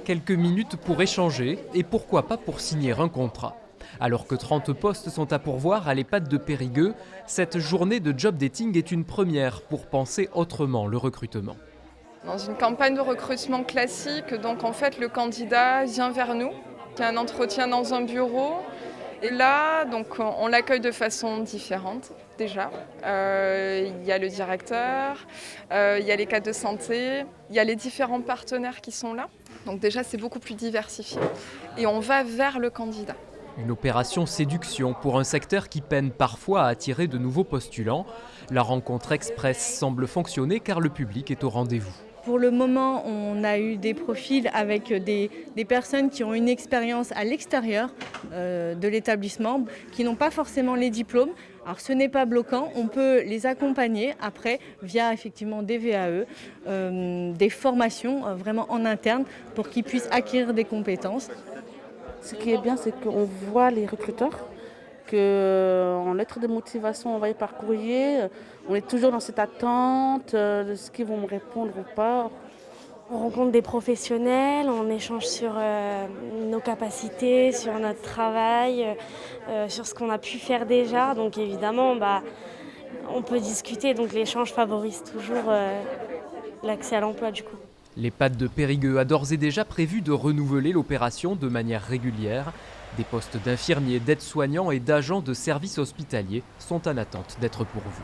Quelques minutes pour échanger et pourquoi pas pour signer un contrat. Alors que 30 postes sont à pourvoir à l'EHPAD de Périgueux, cette journée de job dating est une première pour penser autrement le recrutement. Dans une campagne de recrutement classique, donc en fait le candidat vient vers nous, il y a un entretien dans un bureau et là donc on l'accueille de façon différente déjà. Il y a le directeur, il y a les cadres de santé, il y a les différents partenaires qui sont là. Donc déjà c'est beaucoup plus diversifié et on va vers le candidat. Une opération séduction pour un secteur qui peine parfois à attirer de nouveaux postulants. La rencontre express semble fonctionner car le public est au rendez-vous. Pour le moment, on a eu des profils avec des personnes qui ont une expérience à l'extérieur de l'établissement, qui n'ont pas forcément les diplômes. Alors ce n'est pas bloquant, on peut les accompagner après via effectivement des VAE, des formations vraiment en interne pour qu'ils puissent acquérir des compétences. Ce qui est bien, c'est qu'on voit les recruteurs, qu'en lettre de motivation envoyée par courrier, on est toujours dans cette attente de ce qu'ils vont me répondre ou pas. On rencontre des professionnels, on échange sur nos capacités, sur notre travail, sur ce qu'on a pu faire déjà. Donc évidemment, on peut discuter. Donc l'échange favorise toujours l'accès à l'emploi du coup. L'EHPAD de Périgueux a d'ores et déjà prévu de renouveler l'opération de manière régulière. Des postes d'infirmiers, d'aides-soignants et d'agents de services hospitaliers sont en attente d'être pourvus.